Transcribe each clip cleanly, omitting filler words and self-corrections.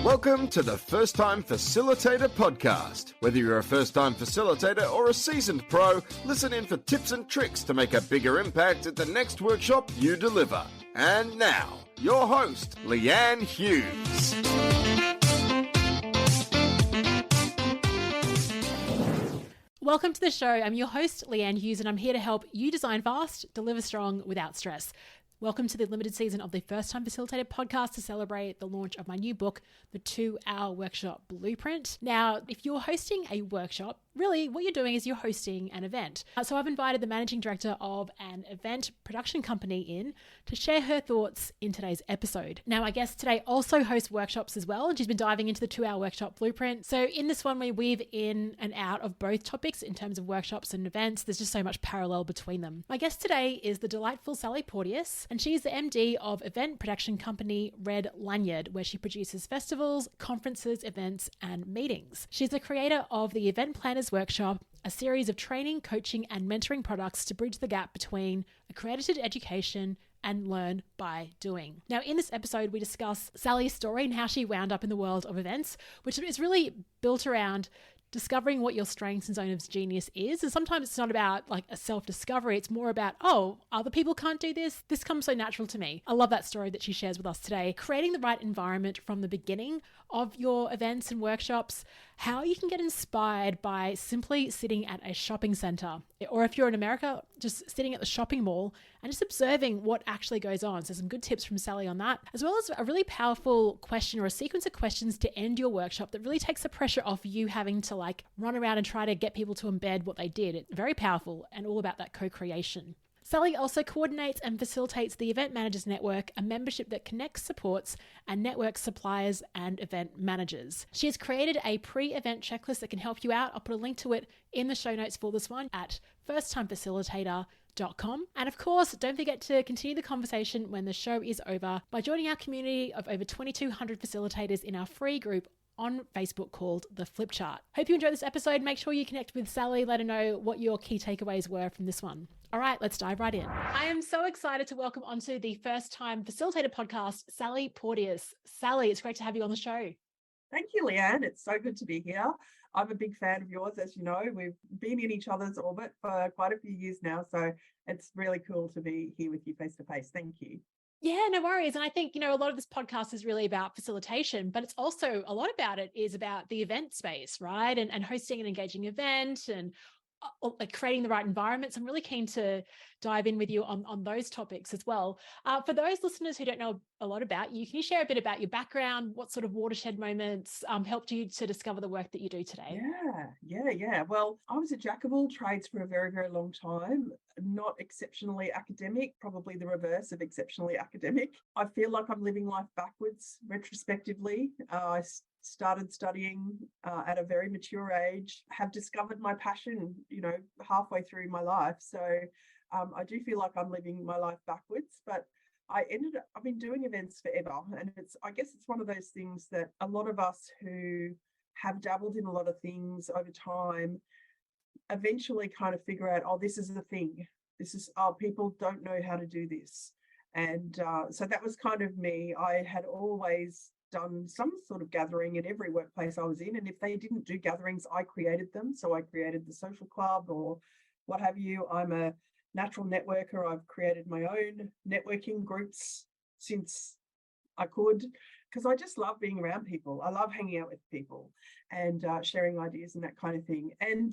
Welcome to the First Time Facilitator podcast. Whether you're a first-time facilitator or a seasoned pro, listen in for tips and tricks to make a bigger impact at the next workshop you deliver. And now, your host, Leanne Hughes. Welcome to the show. I'm your host, Leanne Hughes, and I'm here to help you design fast, deliver strong without stress. Welcome to the limited season of the First Time Facilitator podcast to celebrate the launch of my new book, The 2-Hour Workshop Blueprint. Now, if you're hosting a workshop, really what you're doing is you're hosting an event. So I've invited the managing director of an event production company in to share her thoughts in today's episode. Now, my guest today also hosts workshops as well, and she's been diving into the 2-Hour Workshop Blueprint. So in this one, we weave in and out of both topics in terms of workshops and events. There's just so much parallel between them. My guest today is the delightful Sally Porteous, and she's the MD of event production company Red Lanyard, where she produces festivals, conferences, events, and meetings. She's the creator of the Event Planners Workshop, a series of training, coaching, and mentoring products to bridge the gap between accredited education and learn by doing. Now, in this episode, we discuss Sally's story and how she wound up in the world of events, which is really built around discovering what your strengths and zone of genius is. And sometimes it's not about like a self-discovery. It's more about, oh, other people can't do this. This comes so natural to me. I love that story that she shares with us today. Creating the right environment from the beginning of your events and workshops, how you can get inspired by simply sitting at a shopping center, or if you're in America, just sitting at the shopping mall and just observing what actually goes on. So some good tips from Sally on that, as well as a really powerful question or a sequence of questions to end your workshop that really takes the pressure off you having to like run around and try to get people to embed what they did. It's very powerful and all about that co-creation. Sally also coordinates and facilitates the Event Managers Network, a membership that connects, supports, and networks suppliers and event managers. She has created a pre-event checklist that can help you out. I'll put a link to it in the show notes for this one at firsttimefacilitator.com. And of course, don't forget to continue the conversation when the show is over by joining our community of over 2,200 facilitators in our free group on Facebook called The Flip Chart. Hope you enjoyed this episode. Make sure you connect with Sally. Let her know what your key takeaways were from this one. All right, let's dive right in. I am so excited to welcome onto the First Time Facilitator podcast, Sally Porteous. Sally, it's great to have you on the show. Thank you, Leanne. It's so good to be here. I'm a big fan of yours, as you know. We've been in each other's orbit for quite a few years now, so it's really cool to be here with you face to face. Thank you. Yeah, no worries. And I think, a lot of this podcast is really about facilitation, but it's also a lot about it is about the event space, right? And hosting an engaging event and like creating the right environments. I'm really keen to dive in with you on those topics as well. For those listeners who don't know a lot about you, can you share a bit about your background? What sort of watershed moments helped you to discover the work that you do today? Yeah. Well, I was a jack of all trades for a very, very long time. Not exceptionally academic, probably the reverse of exceptionally academic. I feel like I'm living life backwards retrospectively. I started studying at a very mature age, have discovered my passion, halfway through my life. So I do feel like I'm living my life backwards, but I've been doing events forever. And I guess it's one of those things that a lot of us who have dabbled in a lot of things over time eventually kind of figure out, oh, this is the thing. People don't know how to do this. And so that was kind of me. I had always done some sort of gathering in every workplace I was in. And if they didn't do gatherings, I created them. So I created the social club or what have you. I'm a natural networker. I've created my own networking groups since I could, because I just love being around people. I love hanging out with people and sharing ideas and that kind of thing. And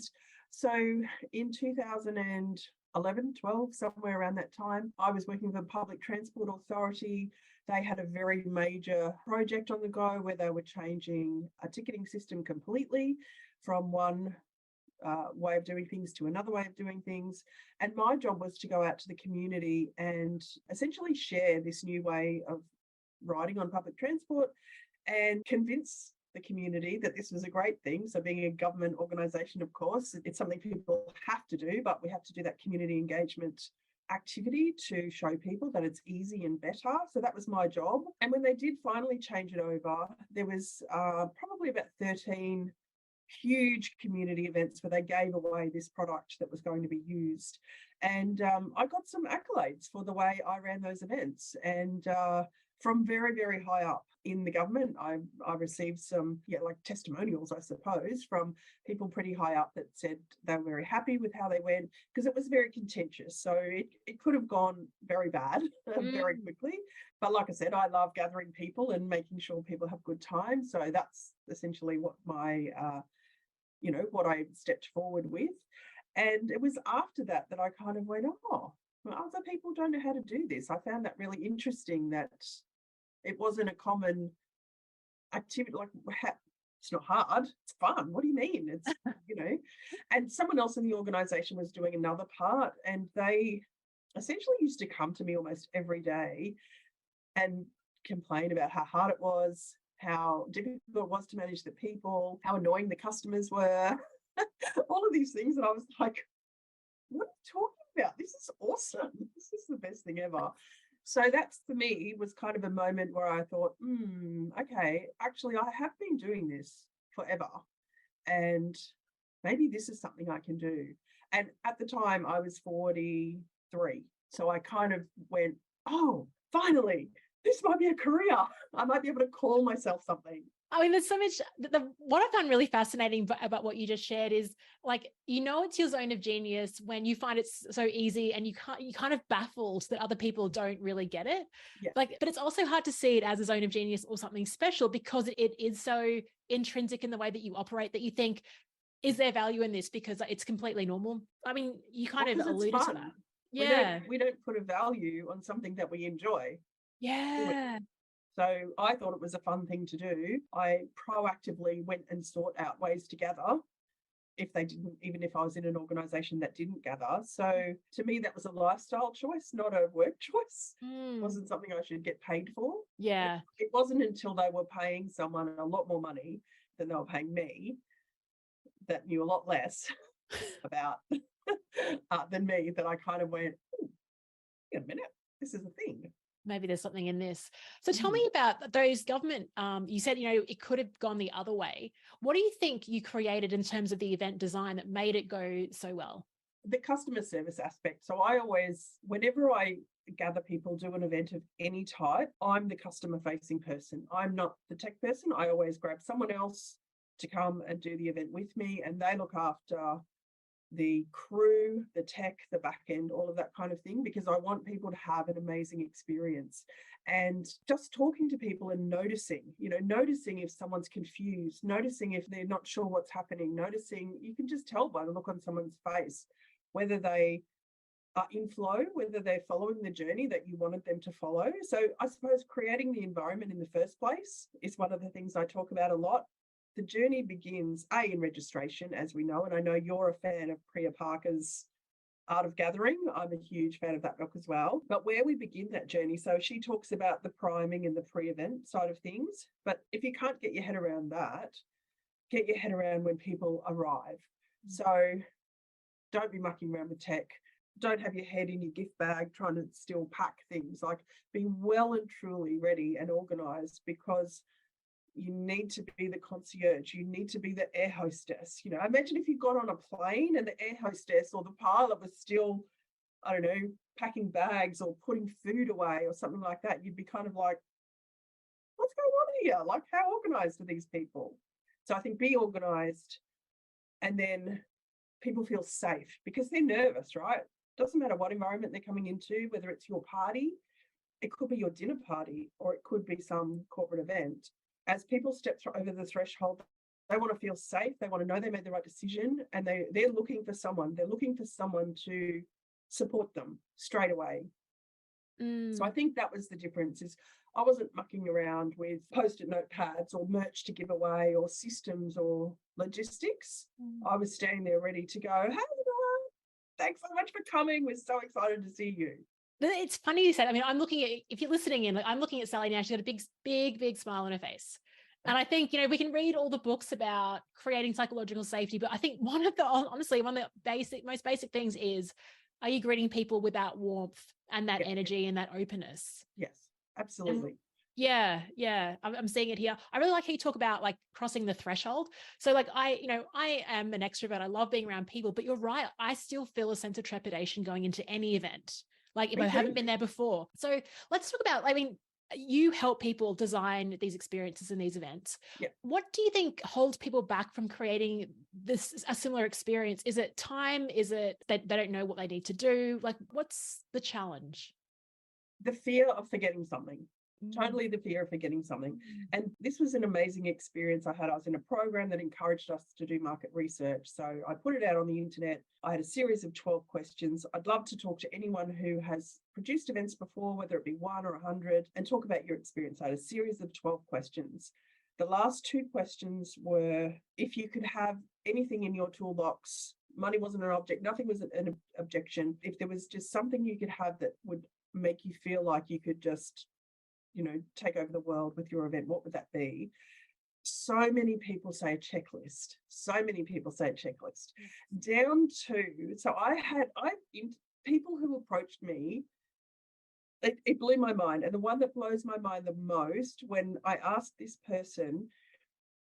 so in 2011, 12, somewhere around that time, I was working with a public transport authority. They had a very major project on the go where they were changing a ticketing system completely from one way of doing things to another way of doing things. And my job was to go out to the community and essentially share this new way of riding on public transport and convince the community that this was a great thing. So being a government organisation, of course, it's something people have to do, but we have to do that community engagement activity to show people that it's easy and better. So that was my job. And when they did finally change it over, there was probably about 13 huge community events where they gave away this product that was going to be used. And I got some accolades for the way I ran those events. And from very, very high up in the government, I received some, like testimonials, I suppose, from people pretty high up that said they were very happy with how they went, because it was very contentious. So it could have gone very bad very quickly. But like I said, I love gathering people and making sure people have good time. So that's essentially what my, what I stepped forward with. And it was after that I kind of went, oh, well, other people don't know how to do this. I found that really interesting, that it wasn't a common activity. Like, it's not hard, it's fun. What do you mean? It's, and someone else in the organisation was doing another part, and they essentially used to come to me almost every day and complain about how hard it was, how difficult it was to manage the people, how annoying the customers were. All of these things. And I was like, what are you talking about? This is awesome. This is the best thing ever. So that's, for me, was kind of a moment where I thought, okay, actually, I have been doing this forever, and maybe this is something I can do. And at the time I was 43. So I kind of went, oh, finally, this might be a career. I might be able to call myself something. I mean, there's so much. What I found really fascinating about what you just shared is, like, it's your zone of genius when you find it so easy, and you kind of baffled that other people don't really get it. Yeah. But it's also hard to see it as a zone of genius or something special, because it is so intrinsic in the way that you operate that you think, is there value in this? Because it's completely normal. I mean, you kind of alluded to that. Yeah. We don't put a value on something that we enjoy. Yeah. So I thought it was a fun thing to do. I proactively went and sought out ways to gather even if I was in an organisation that didn't gather. So to me, that was a lifestyle choice, not a work choice. It wasn't something I should get paid for. Yeah. It wasn't until they were paying someone a lot more money than they were paying me, that knew a lot less about than me, that I kind of went, wait a minute, this is a thing. Maybe there's something in this. So tell me about those government, you said, it could have gone the other way. What do you think you created in terms of the event design that made it go so well? The customer service aspect. So I always, whenever I gather people, do an event of any type, I'm the customer facing person. I'm not the tech person. I always grab someone else to come and do the event with me, and they look after the crew, the tech, the back end, all of that kind of thing, because I want people to have an amazing experience. And just talking to people and noticing if someone's confused, noticing if they're not sure what's happening, you can just tell by the look on someone's face whether they are in flow, whether they're following the journey that you wanted them to follow. So I suppose creating the environment in the first place is one of the things I talk about a lot. The journey begins, in registration, as we know, and I know you're a fan of Priya Parker's Art of Gathering. I'm a huge fan of that book as well. But where we begin that journey, so she talks about the priming and the pre-event side of things. But if you can't get your head around that, get your head around when people arrive. So don't be mucking around with tech. Don't have your head in your gift bag trying to still pack things. Like, be well and truly ready and organised, because you need to be the concierge. You need to be the air hostess. Imagine if you got on a plane and the air hostess or the pilot was still, I don't know, packing bags or putting food away or something like that. You'd be kind of like, what's going on here? Like, how organised are these people? So I think be organised, and then people feel safe because they're nervous, right? Doesn't matter what environment they're coming into, whether it's your party, it could be your dinner party, or it could be some corporate event. As people step over the threshold, they want to feel safe. They want to know they made the right decision, and they're looking for someone. They're looking for someone to support them straight away. So I think that was the difference. Is I wasn't mucking around with Post-it notepads or merch to give away or systems or logistics. I was standing there ready to go, hey, everyone, thanks so much for coming. We're so excited to see you. It's funny you said, I mean, I'm looking at, if you're listening in, I'm looking at Sally now, she's got a big smile on her face. And I think, we can read all the books about creating psychological safety, but I think one of the most basic things is, are you greeting people with that warmth and that energy and that openness? Yes, absolutely. Yeah. I'm seeing it here. I really like how you talk about like crossing the threshold. So like I am an extrovert. I love being around people, but you're right. I still feel a sense of trepidation going into any event. Like if Me I too. haven't been there before. So let's talk about, I mean, you help people design these experiences and these events. Yeah. What do you think holds people back from creating a similar experience? Is it time? Is it that they don't know what they need to do? Like, what's the challenge? The fear of forgetting something. Mm. Totally the fear of forgetting something. Mm. And this was an amazing experience I had. I was in a program that encouraged us to do market research. So I put it out on the internet. I had a series of 12 questions. I'd love to talk to anyone who has produced events before, whether it be 1 or 100, and talk about your experience. I had a series of 12 questions. The last 2 questions were, if you could have anything in your toolbox, money wasn't an object, nothing was an objection. If there was just something you could have that would make you feel like you could just, take over the world with your event, what would that be? So many people say a checklist. Down to, so people who approached me, it blew my mind. And the one that blows my mind the most, when I asked this person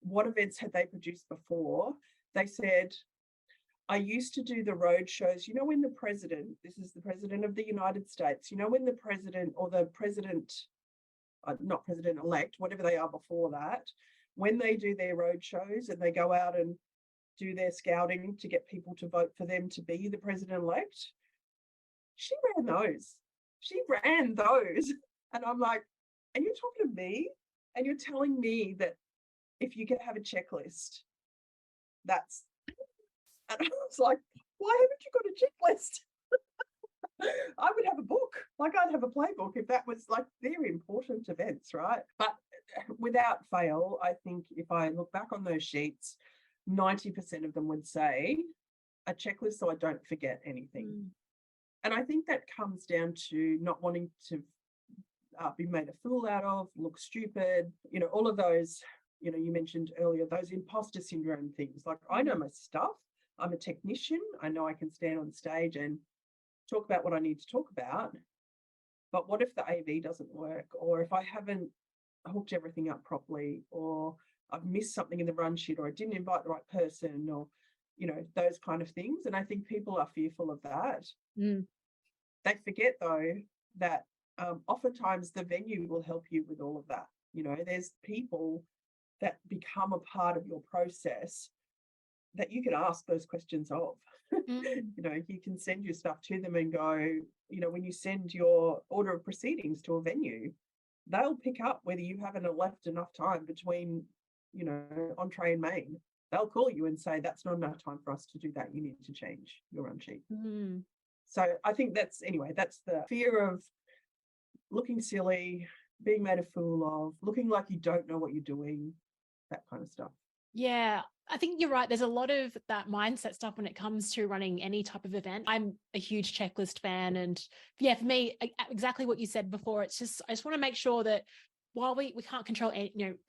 what events had they produced before, they said, I used to do the road shows, when the president, this is the president of the United States, when the president or the president, not president-elect, whatever they are before that, when they do their road shows and they go out and do their scouting to get people to vote for them to be the president-elect, she ran those. And I'm like, and you're talking to me and you're telling me that if you could have a checklist, that's, and I was like, why haven't you got a checklist? I would have a book, like I'd have a playbook if that was like very important events, right? But without fail, I think if I look back on those sheets, 90% of them would say a checklist so I don't forget anything. Mm. And I think that comes down to not wanting to be made a fool out of, look stupid, all of those, you mentioned earlier, those imposter syndrome things. Like, I know my stuff. I'm a technician. I know I can stand on stage and talk about what I need to talk about. But what if the AV doesn't work? Or if I haven't hooked everything up properly, or I've missed something in the run sheet, or I didn't invite the right person, or, those kind of things. And I think people are fearful of that. Mm. They forget, though, that oftentimes the venue will help you with all of that. There's people that become a part of your process that you can ask those questions of. Mm. You can send your stuff to them and go, when you send your order of proceedings to a venue, they'll pick up whether you haven't left enough time between, entree and main. They'll call you and say, that's not enough time for us to do that. You need to change your run sheet. Mm. So I think that's the fear of looking silly, being made a fool of, looking like you don't know what you're doing, that kind of stuff. Yeah, I think you're right. There's a lot of that mindset stuff when it comes to running any type of event. I'm a huge checklist fan. And yeah, for me, exactly what you said before, I just want to make sure that while we can't control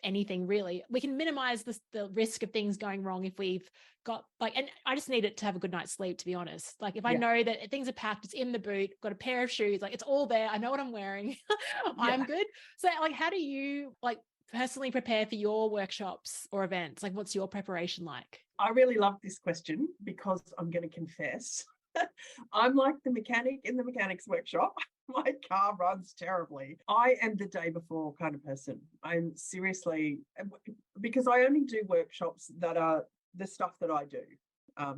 anything really, we can minimize the risk of things going wrong if we've got and I just need it to have a good night's sleep, to be honest. Like if I know that things are packed, it's in the boot, got a pair of shoes, like it's all there. I know what I'm wearing. I'm good. So like, how do you personally prepare for your workshops or events? Like, what's your preparation like? I really love this question because I'm going to confess, I'm like the mechanic in the mechanics workshop. My car runs terribly. I am the day before kind of person. I'm seriously, because I only do workshops that are the stuff that I do.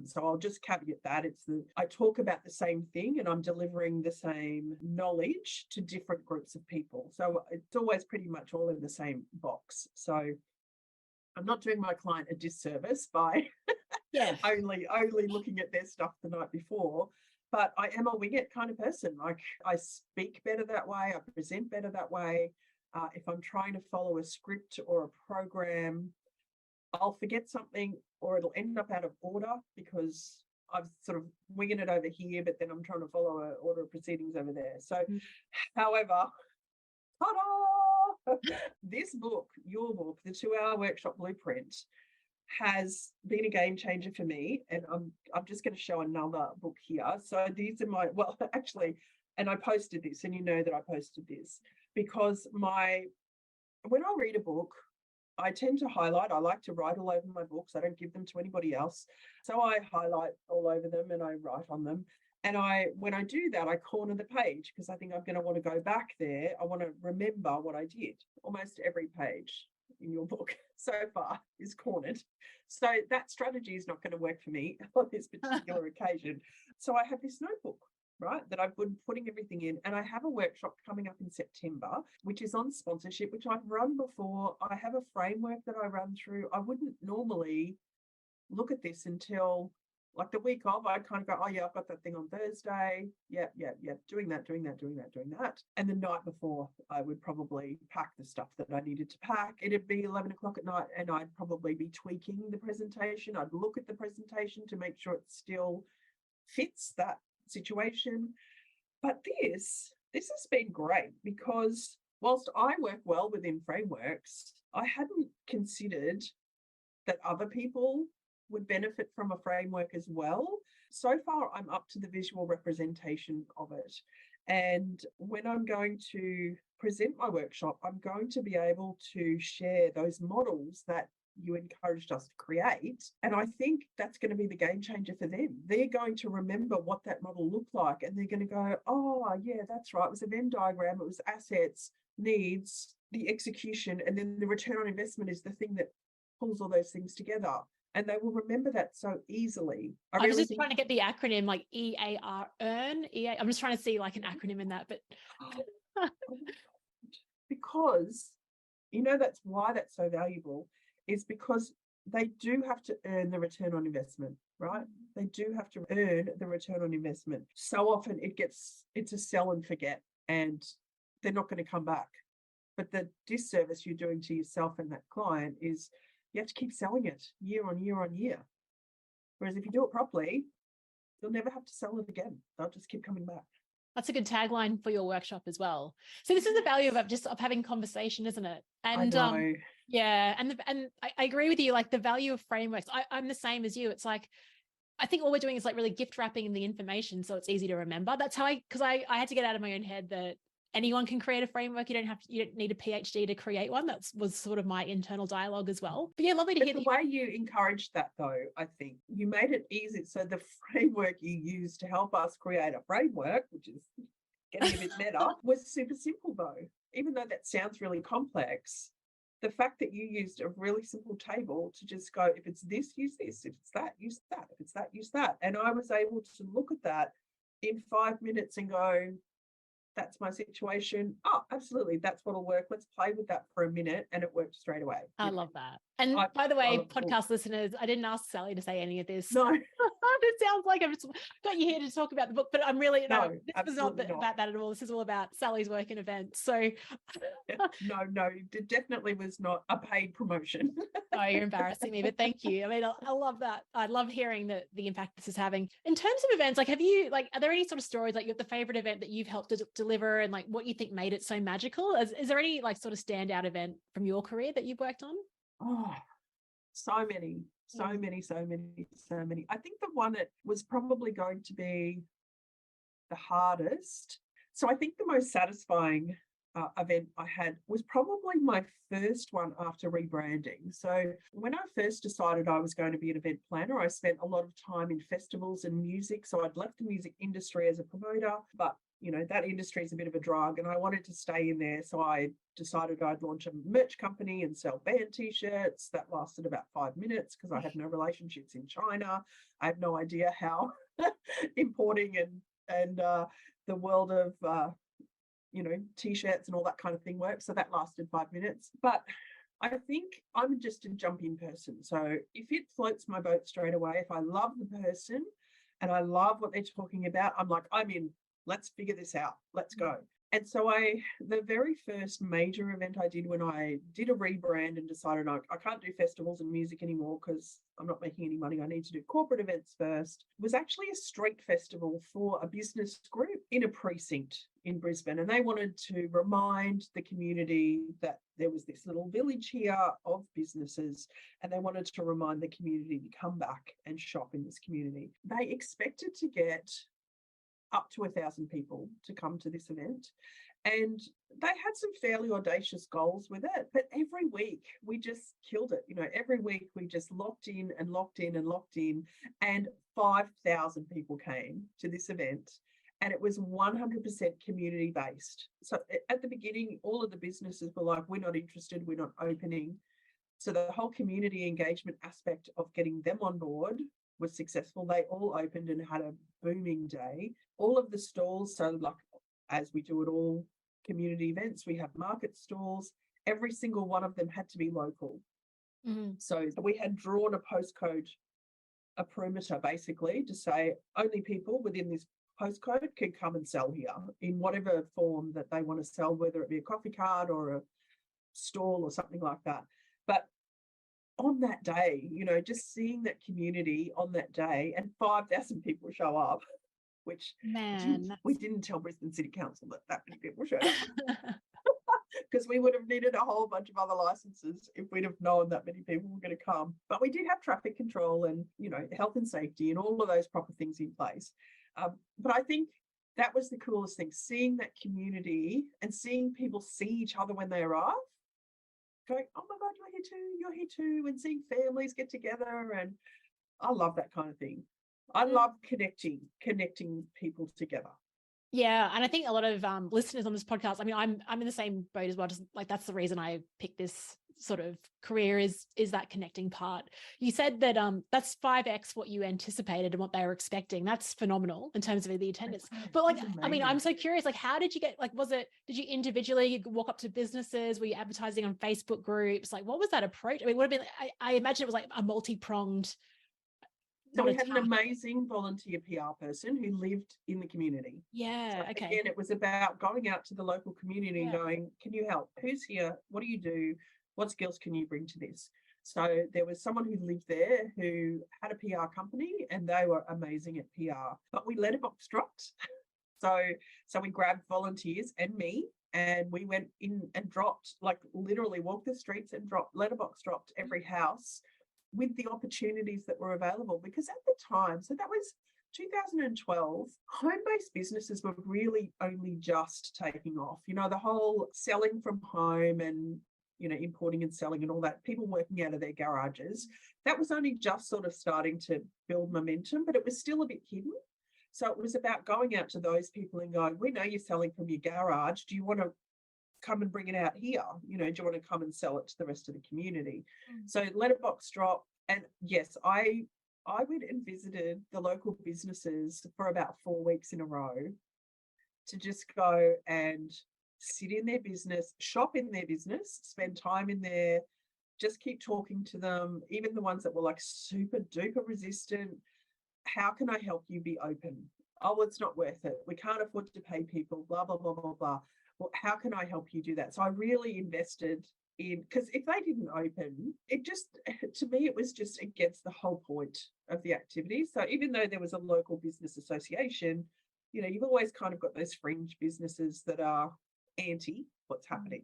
So I'll just caveat that I talk about the same thing and I'm delivering the same knowledge to different groups of people. So it's always pretty much all in the same box. So I'm not doing my client a disservice by only looking at their stuff the night before. But I am a wing it kind of person. Like I speak better that way. I present better that way. If I'm trying to follow a script or a program, I'll forget something or it'll end up out of order because I've sort of winging it over here, but then I'm trying to follow an order of proceedings over there. So, however, ta-da! This book, your book, the 2-Hour Workshop Blueprint, has been a game changer for me. And I'm just going to show another book here. So these are actually, and I posted this, and you know that I posted this because my when I read a book, I tend to highlight. I like to write all over my books. I don't give them to anybody else. So I highlight all over them and I write on them. And when I do that, I corner the page because I think I'm going to want to go back there. I want to remember what I did. Almost every page in your book so far is cornered. So that strategy is not going to work for me on this particular occasion. So I have this notebook, right, that I've been putting everything in. And I have a workshop coming up in September, which is on sponsorship, which I've run before. I have a framework that I run through. I wouldn't normally look at this until like the week of. I kind of go, oh yeah, I've got that thing on Thursday. Yeah, doing that. And the night before, I would probably pack the stuff that I needed to pack. It'd be 11 o'clock at night and I'd probably be tweaking the presentation. I'd look at the presentation to make sure it still fits that situation. But this has been great because whilst I work well within frameworks, I hadn't considered that other people would benefit from a framework as well. So far, I'm up to the visual representation of it. And when I'm going to present my workshop, I'm going to be able to share those models that you encouraged us to create. And I think that's going to be the game changer for them. They're going to remember what that model looked like and they're going to go, oh, yeah, that's right. It was a Venn diagram. It was assets, needs, the execution, and then the return on investment is the thing that pulls all those things together. And they will remember that so easily. I was just trying to get the acronym like EAR, earn. I'm just trying to see like an acronym in that, but because that's why that's so valuable, is because they do have to earn the return on investment, right? They do have to earn the return on investment. So often it's a sell and forget, and they're not going to come back. But the disservice you're doing to yourself and that client is you have to keep selling it year on year on year. Whereas if you do it properly, you'll never have to sell it again. They'll just keep coming back. That's a good tagline for your workshop as well. So this is the value of having conversation, isn't it? And I know. Yeah, and I agree with you. Like the value of frameworks, I'm the same as you. It's like I think all we're doing is like really gift wrapping the information so it's easy to remember. That's how because I had to get out of my own head that anyone can create a framework. You don't need a PhD to create one. That was sort of my internal dialogue as well. But yeah, lovely to hear the way you encouraged that though. I think you made it easy. So the framework you used to help us create a framework, which is getting a bit better, was super simple though. Even though that sounds really complex, the fact that you used a really simple table to just go, if it's this, use this. If it's that, use that. If it's that, use that. And I was able to look at that in 5 minutes and go, that's my situation. Oh, absolutely. That's what'll work. Let's play with that for a minute. And it worked straight away. I love that. And by the way, podcast listeners, I didn't ask Sally to say any of this. No. It sounds like I've just got you here to talk about the book, but I'm really, this was not about that at all. This is all about Sally's work and events. So no, it definitely was not a paid promotion. Oh, you're embarrassing me, but thank you. I mean, I love that. I love hearing the impact this is having. In terms of events, like, are there any sort of stories, like the favorite event that you've helped to deliver and like what you think made it so magical? Is there any like sort of standout event from your career that you've worked on? Oh, so many. I think the one that was probably going to be the hardest. So I think the most satisfying event I had was probably my first one after rebranding. So when I first decided I was going to be an event planner, I spent a lot of time in festivals and music. So I'd left the music industry as a promoter, but that industry is a bit of a drug and I wanted to stay in there. So I decided I'd launch a merch company and sell band t-shirts. That lasted about 5 minutes because I had no relationships in China. I had no idea how importing and the world of t-shirts and all that kind of thing works. So that lasted 5 minutes. But I think I'm just a jump-in person. So if it floats my boat straight away, if I love the person and I love what they're talking about, I'm like, I'm in. Let's figure this out. Let's go. And so the very first major event I did when I did a rebrand and decided I can't do festivals and music anymore because I'm not making any money, I need to do corporate events first, was actually a street festival for a business group in a precinct in Brisbane. And they wanted to remind the community that there was this little village here of businesses, and they wanted to remind the community to come back and shop in this community. They expected to get up to 1,000 people to come to this event. And they had some fairly audacious goals with it, but every week we just killed it. Every week we just locked in and locked in and locked in, and 5,000 people came to this event. And it was 100% community based. So at the beginning, all of the businesses were like, we're not interested, we're not opening. So the whole community engagement aspect of getting them on board was successful. They all opened and had a booming day. All of the stalls, so like as we do at all community events, we have market stalls. Every single one of them had to be local. Mm-hmm. So we had drawn a postcode, a perimeter basically, to say only people within this postcode can come and sell here in whatever form that they want to sell, whether it be a coffee cart or a stall or something like that. But on that day, just seeing that community on that day and 5,000 people show up, which we didn't tell Brisbane City Council that many people showed up. Because we would have needed a whole bunch of other licenses if we'd have known that many people were going to come. But we did have traffic control and, health and safety and all of those proper things in place. But I think that was the coolest thing, seeing that community and seeing people see each other when they arrive, going, oh my God, you're here too, and seeing families get together. And I love that kind of thing. I love connecting people together. Yeah, and I think a lot of listeners on this podcast, I mean, I'm in the same boat as well. Just like that's the reason I picked this sort of career is that connecting part. You said that that's 5x what you anticipated and what they were expecting. That's phenomenal in terms of the attendance. But like, I mean, I'm so curious. Like, how did you get? Like, did you individually walk up to businesses? Were you advertising on Facebook groups? Like, what was that approach? I mean, would have been. I imagine it was like a multi-pronged. So we had an amazing volunteer PR person who lived in the community. Yeah, so okay. Again, it was about going out to the local community and going, can you help? Who's here? What do you do? What skills can you bring to this? So there was someone who lived there who had a PR company and they were amazing at PR. But we letterbox dropped. So we grabbed volunteers and me and we went in and dropped, like literally walked the streets and letterbox dropped every house with the opportunities that were available. Because at the time, so that was 2012, home-based businesses were really only just taking off. The whole selling from home and, importing and selling and all that, people working out of their garages, that was only just sort of starting to build momentum, but it was still a bit hidden. So it was about going out to those people and going, we know you're selling from your garage. Do you want to come and bring it out here? Do you want to come and sell it to the rest of the community? So letterbox drop. And yes, I went and visited the local businesses for about 4 weeks in a row to just go and sit in their business, shop in their business, spend time in there, just keep talking to them, even the ones that were like super duper resistant. How can I help you be open? Oh, it's not worth it. We can't afford to pay people, blah, blah, blah, blah, blah. Well, how can I help you do that? So I really invested in, because if they didn't open, it just, to me, it was just against the whole point of the activity. So even though there was a local business association, you've always kind of got those fringe businesses that are anti what's happening.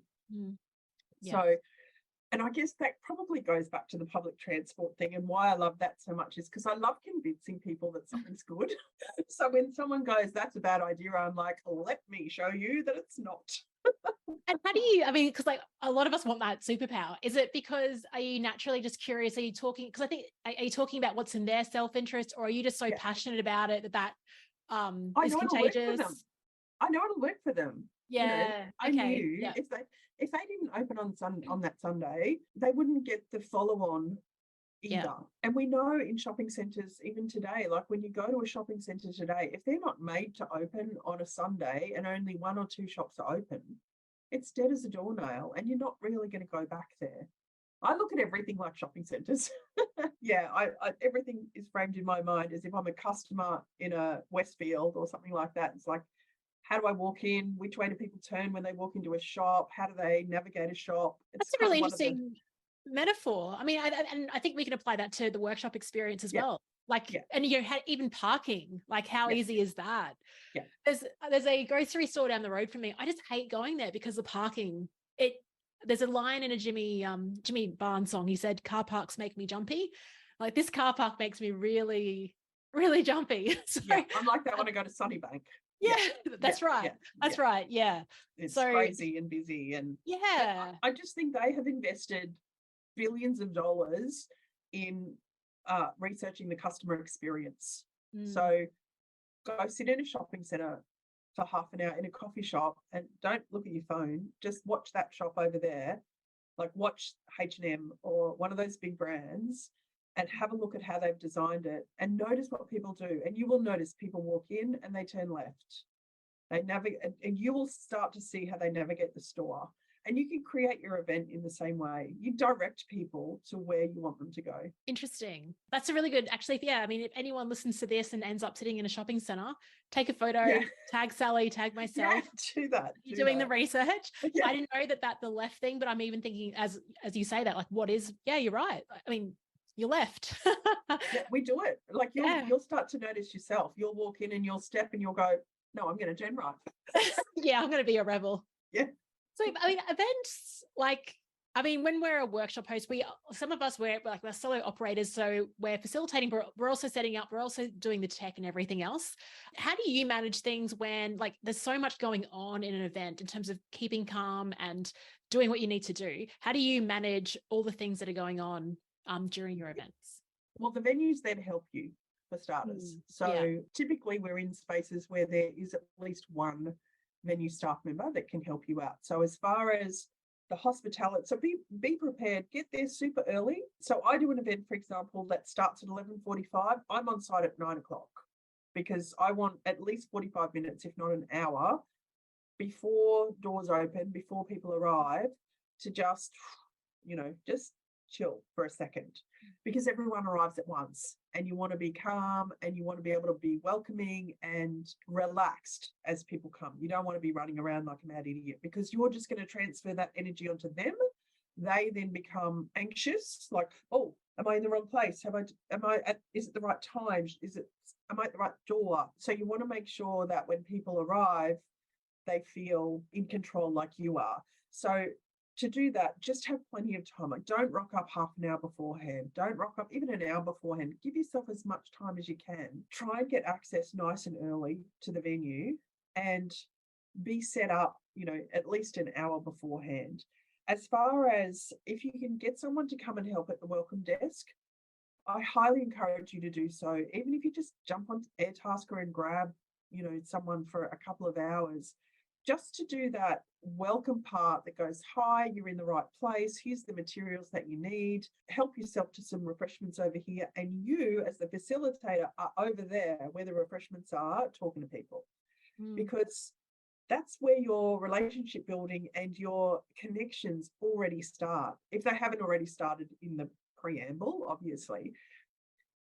Yeah. So, and I guess that probably goes back to the public transport thing, and why I love that so much is because I love convincing people that something's good. So when someone goes, that's a bad idea, I'm like, let me show you that it's not. And how do you, I mean, because like a lot of us want that superpower. Is it because, are you naturally just curious? Are you talking, because I think, are you talking about what's in their self-interest, or are you just so passionate about it that is contagious? I know it'll work for them. Yeah. I knew if they didn't open on that Sunday, they wouldn't get the follow-on either. Yeah. And we know in shopping centres, even today, like when you go to a shopping centre today, if they're not made to open on a Sunday and only 1 or 2 shops are open, it's dead as a doornail and you're not really going to go back there. I look at everything like shopping centres. Yeah, I everything is framed in my mind as if I'm a customer in a Westfield or something like that. It's like, how do I walk in? Which way do people turn when they walk into a shop? How do they navigate a shop? That's a really interesting metaphor. I mean, I think we can apply that to the workshop experience as well. Like, and you had even parking, like how easy is that? Yeah. There's a grocery store down the road from me. I just hate going there because the parking, there's a line in a Jimmy Barnes song. He said, car parks make me jumpy. Like this car park makes me really really jumpy. So, Yeah, I'm like that when I go to Sunnybank. yeah, that's right. Yeah, That's yeah. right. Yeah. It's So, crazy and busy. But yeah. I just think they have invested billions of dollars in researching the customer experience. So go sit in a shopping centre for half an hour in a coffee shop and don't look at your phone. Just watch that shop over there, like watch H&M or one of those big brands, and have a look at how they've designed it and notice what people do. And you will notice people walk in and they turn left. They navigate, and you will start to see how they navigate the store. And you can create your event in the same way. You direct people to where you want them to go. Interesting. That's a really good, actually, yeah. I mean, if anyone listens to this and ends up sitting in a shopping center, take a photo, Yeah. tag Sally, tag myself. Yeah, do that. You're doing the research. Yeah. I didn't know that the left thing, but I'm even thinking as you say that, like, what is, yeah, you're right. I mean, you're left. Yeah, we do it. Like you'll start to notice yourself. You'll walk in and you'll step and you'll go, no, I'm going to turn right. Yeah, I'm going to be a rebel. Yeah. So, I mean, events like, I mean, when we're a workshop host, some of us, we're solo operators. So we're facilitating, but we're also setting up, we're also doing the tech and everything else. How do you manage things when like there's so much going on in an event in terms of keeping calm and doing what you need to do? How do you manage all the things that are going on during your events? Well, the venues then help you for starters. So typically we're in spaces where there is at least one venue staff member that can help you out. So as far as the hospitality, so be prepared, get there super early. So I do an event, for example, that starts at 11:45. I'm on site at 9 o'clock because I want at least 45 minutes, if not an hour, before doors open, before people arrive, to just chill for a second, because everyone arrives at once and you want to be calm and you want to be able to be welcoming and relaxed as people come. You don't want to be running around like a mad idiot, because you're just going to transfer that energy onto them. They then become anxious, like, oh, am I in the wrong place? Is it the right time? Am I at the right door? So you want to make sure that when people arrive, they feel in control like you are. So to do that, just have plenty of time. Like, don't rock up half an hour beforehand. Don't rock up even an hour beforehand. Give yourself as much time as you can. Try and get access nice and early to the venue and be set up, at least an hour beforehand. As far as if you can get someone to come and help at the welcome desk, I highly encourage you to do so. Even if you just jump on Airtasker and grab, someone for a couple of hours, just to do that welcome part that goes, hi, you're in the right place. Here's the materials that you need. Help yourself to some refreshments over here. And you, as the facilitator, are over there where the refreshments are, talking to people. Because that's where your relationship building and your connections already start, if they haven't already started in the preamble, obviously.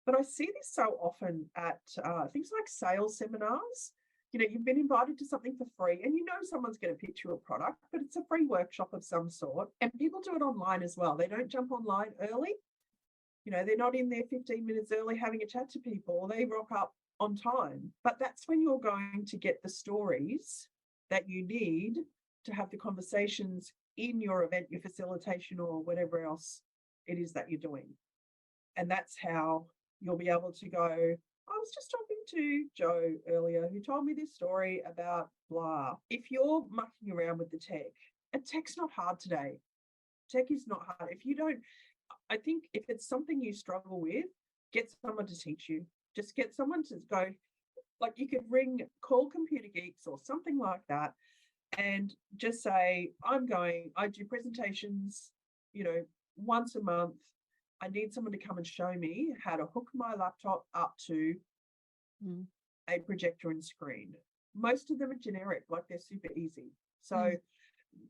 But I see this so often at things like sales seminars. You've been invited to something for free and someone's going to pitch you a product, but it's a free workshop of some sort. And people do it online as well. They don't jump online early. They're not in there 15 minutes early having a chat to people. They rock up on time. But that's when you're going to get the stories that you need to have the conversations in your event, your facilitation, or whatever else it is that you're doing. And that's how you'll be able to go, I was just talking to Joe earlier who told me this story about blah. If you're mucking around with the tech, and tech's not hard today. Tech is not hard. I think if it's something you struggle with, get someone to teach you. Just get someone to go, like you could call Computer Geeks or something like that, and just say, I do presentations, once a month. I need someone to come and show me how to hook my laptop up to a projector and screen. Most of them are generic, like they're super easy. So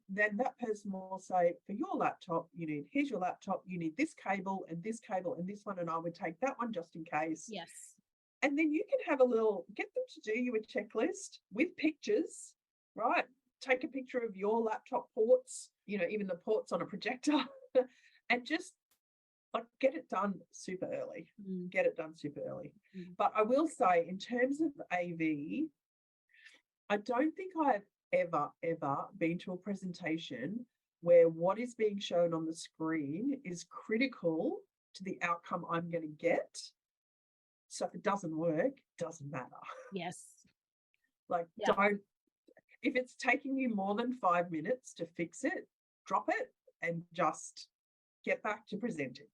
then that person will say, for your laptop, here's your laptop, you need this cable and this cable and this one, and I would take that one just in case. Yes. And then you can get them to do you a checklist with pictures, right? Take a picture of your laptop ports, even the ports on a projector, and just get it done super early. Get it done super early. But I will say, in terms of AV, I don't think I've ever been to a presentation where what is being shown on the screen is critical to the outcome I'm going to get. So if it doesn't work, it doesn't matter. Yes. Like, Yeah. don't, if it's taking you more than 5 minutes to fix it, drop it and just get back to presenting,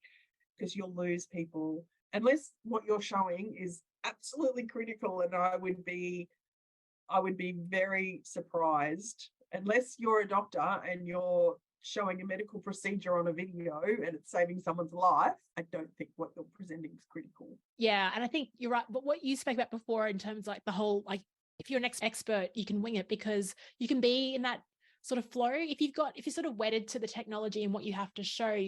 because you'll lose people unless what you're showing is absolutely critical. And I would be very surprised, unless you're a doctor and you're showing a medical procedure on a video and it's saving someone's life. I don't think what you're presenting is critical. Yeah. And I think you're right. But what you spoke about before in terms of like the whole, like, if you're an expert, you can wing it because you can be in that sort of flow. If you're sort of wedded to the technology and what you have to show,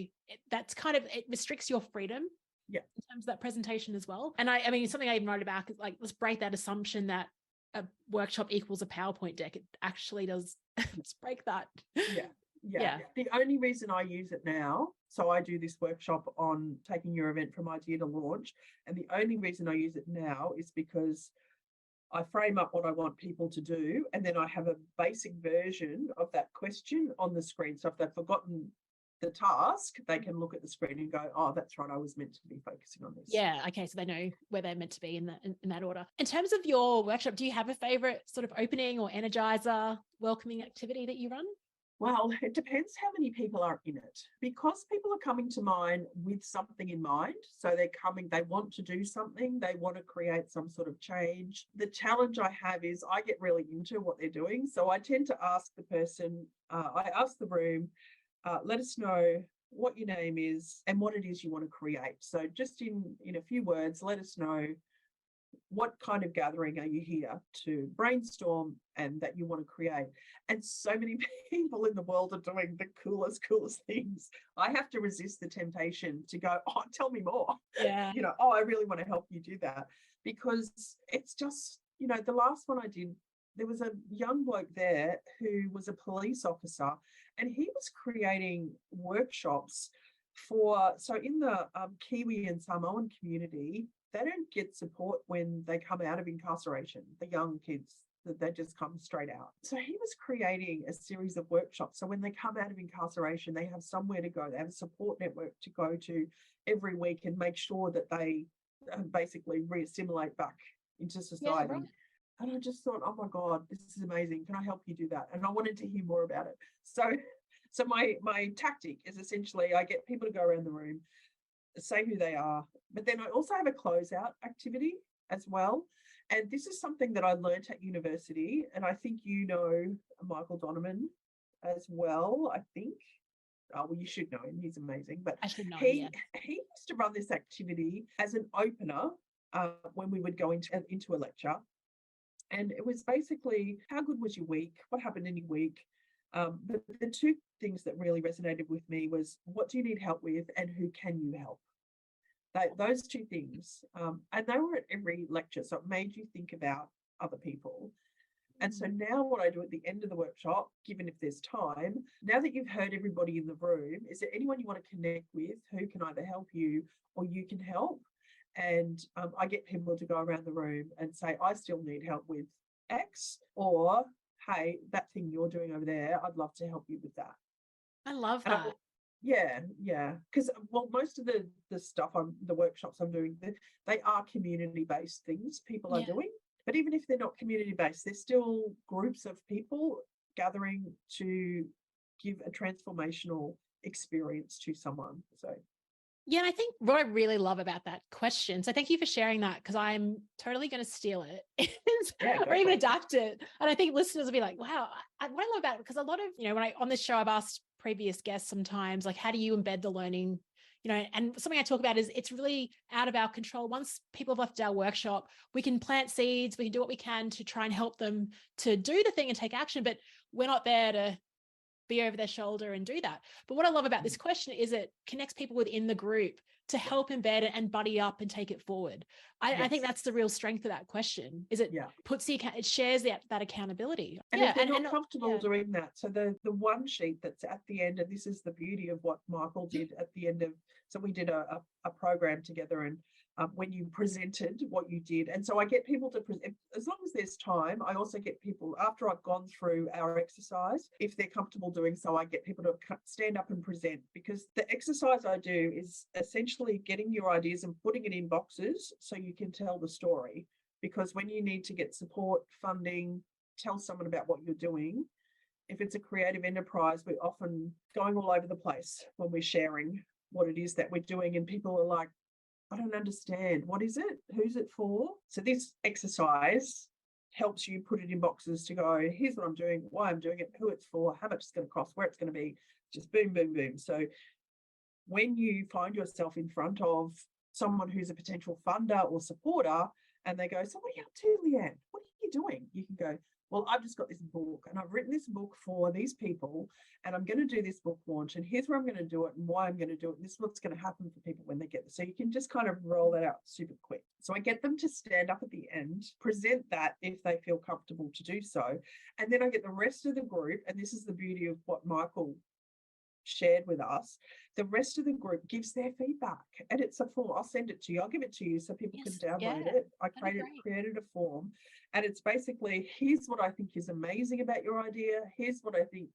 that's kind of, it restricts your freedom. Yeah. In terms of that presentation as well. And I mean, something I even wrote about is like, let's break that assumption that a workshop equals a PowerPoint deck. It actually does. Let's break that. Yeah. The only reason I use it now, so I do this workshop on taking your event from idea to launch, and the only reason I use it now is because I frame up what I want people to do, and then I have a basic version of that question on the screen. So if they've forgotten the task, they can look at the screen and go, oh, that's right, I was meant to be focusing on this. Yeah, okay, so they know where they're meant to be in that order. In terms of your workshop, do you have a favorite sort of opening or energizer welcoming activity that you run? Well, it depends how many people are in it, because people are coming to mine with something in mind. So they're coming, they want to do something, they want to create some sort of change. The challenge I have is I get really into what they're doing. So I tend to ask the person, I ask the room, let us know what your name is and what it is you want to create. So just in a few words, let us know what kind of gathering are you here to brainstorm and that you want to create. And so many people in the world are doing the coolest things. I have to resist the temptation to go, oh, tell me more. Yeah. Oh, I really want to help you do that, because it's just, the last one I did, there was a young bloke there who was a police officer, and he was creating workshops so in the Kiwi and Samoan community, they don't get support when they come out of incarceration, the young kids, that they just come straight out. So he was creating a series of workshops. So when they come out of incarceration, they have somewhere to go. They have a support network to go to every week and make sure that they basically re-assimilate back into society. Yeah, right. And I just thought, oh my God, this is amazing. Can I help you do that? And I wanted to hear more about it. So my tactic is essentially I get people to go around the room, say who they are, but then I also have a closeout activity as well. And this is something that I learned at university, and I think Michael Donovan as well, I think. Oh, well, you should know him. He's amazing. But I should know he used to run this activity as an opener when we would go into a lecture. And it was basically, how good was your week? What happened in your week? But the two things that really resonated with me was, what do you need help with and who can you help? Those two things. And they were at every lecture, so it made you think about other people. And so now what I do at the end of the workshop, given if there's time, now that you've heard everybody in the room, is there anyone you want to connect with who can either help you or you can help? And I get people to go around the room and say, I still need help with X, or, hey, that thing you're doing over there, I'd love to help you with that. I love that. Yeah. Because, most of the stuff the workshops I'm doing, they are community-based things people are doing. But even if they're not community-based, they're still groups of people gathering to give a transformational experience to someone. So. Yeah, and I think what I really love about that question, so thank you for sharing that, because I'm totally going to steal it or even adapt it. And I think listeners will be like, wow, what I love about it, because a lot of, when on this show, I've asked previous guests sometimes, like, how do you embed the learning? And something I talk about is it's really out of our control. Once people have left our workshop, we can plant seeds, we can do what we can to try and help them to do the thing and take action, but we're not there to be over their shoulder and do that. But what I love about this question is it connects people within the group to help embed it and buddy up and take it forward. I think that's the real strength of that question, is it puts it shares that accountability. And if they're not comfortable doing that, so the one sheet that's at the end, and this is the beauty of what Michael did at the end of, so we did a program together, and when you presented what you did. And so I get people to present, as long as there's time. I also get people, after I've gone through our exercise, if they're comfortable doing so, I get people to stand up and present, because the exercise I do is essentially getting your ideas and putting it in boxes so you can tell the story. Because when you need to get support, funding, tell someone about what you're doing, if it's a creative enterprise, we're often going all over the place when we're sharing what it is that we're doing, and people are like, I don't understand. What is it? Who's it for? So this exercise helps you put it in boxes to go, here's what I'm doing, why I'm doing it, who it's for, how much it's going to cost, where it's going to be, just boom, boom, boom. So when you find yourself in front of someone who's a potential funder or supporter, and they go, so what are you up to, Leanne? What are you doing? You can go, well, I've just got this book and I've written this book for these people, and I'm going to do this book launch, and here's where I'm going to do it and why I'm going to do it. And this is what's going to happen for people when they get there. So you can just kind of roll that out super quick. So I get them to stand up at the end, present that if they feel comfortable to do so. And then I get the rest of the group, and this is the beauty of what Michael shared with us, the rest of the group gives their feedback, and it's a form. I'll send it to you, I'll give it to you so people can download it. I created a form, and it's basically, here's what I think is amazing about your idea, here's what I think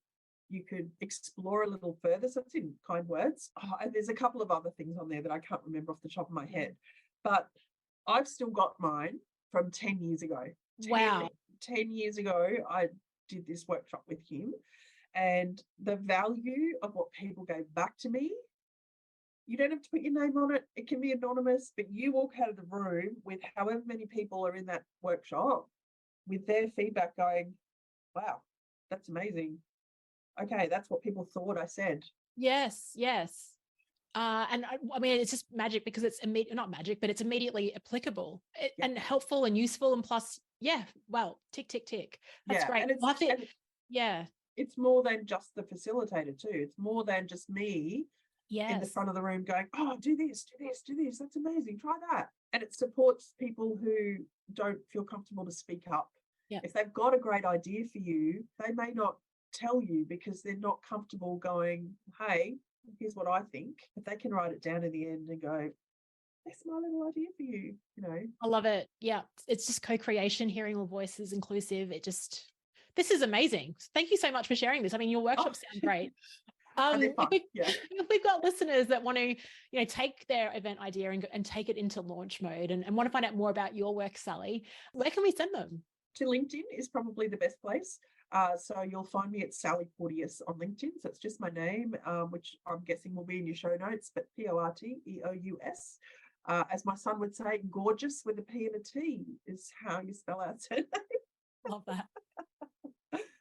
you could explore a little further. So it's in kind words. And there's a couple of other things on there that I can't remember off the top of my head, but I've still got mine from 10 years ago. Wow. 10 years ago I did this workshop with him. And the value of what people gave back to me, you don't have to put your name on it. It can be anonymous, but you walk out of the room with however many people are in that workshop with their feedback going, wow, that's amazing. Okay, that's what people thought I said. Yes. And I mean, it's just magic because it's not magic, but it's immediately applicable and helpful and useful. And plus, well, tick, tick, tick. That's great. And it's more than just the facilitator too. It's more than just me in the front of the room going, oh, do this. That's amazing. Try that. And it supports people who don't feel comfortable to speak up. Yeah. If they've got a great idea for you, they may not tell you because they're not comfortable going, hey, here's what I think. But they can write it down in the end and go, that's my little idea for you, I love it. Yeah. It's just co-creation, hearing all voices, inclusive. This is amazing. Thank you so much for sharing this. I mean, your workshops sound great. If we've got listeners that want to, take their event idea and take it into launch mode and want to find out more about your work, Sally, where can we send them? To LinkedIn is probably the best place. So you'll find me at Sally Porteous on LinkedIn. So it's just my name, which I'm guessing will be in your show notes, but Porteous. As my son would say, gorgeous with a P and a T is how you spell out surname. Love that.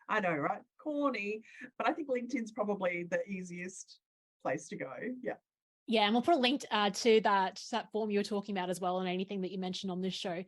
I know, right? Corny, but I think LinkedIn's probably the easiest place to go. Yeah. Yeah, and we'll put a link to that form you were talking about as well, and anything that you mentioned on this show.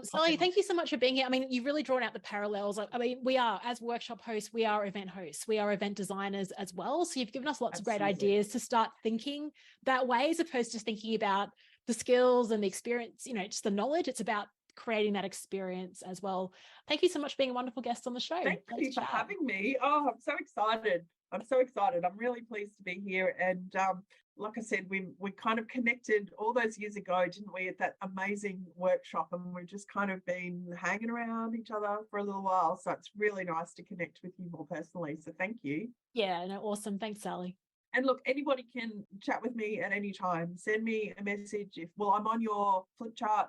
Sally, thank you so much for being here. I mean, you've really drawn out the parallels. I mean, we are, as workshop hosts, we are event hosts, we are event designers as well. So you've given us lots of great ideas to start thinking that way, as opposed to thinking about the skills and the experience, just the knowledge. It's about creating that experience as well. Thank you so much for being a wonderful guest on the show. Thank you for having me. Oh, I'm so excited. I'm really pleased to be here. And like I said, we kind of connected all those years ago, didn't we, at that amazing workshop, and we've just kind of been hanging around each other for a little while. So it's really nice to connect with you more personally. So thank you. Yeah, no, awesome. Thanks, Sally. And look, anybody can chat with me at any time. Send me a message. I'm on your flip chart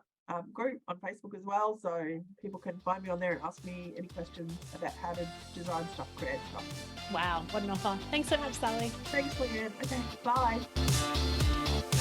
group on Facebook as well, so people can find me on there and ask me any questions about how to design stuff, create stuff. Wow, what an offer. Thanks so much, Sally. Thanks, Leanne. Okay, bye.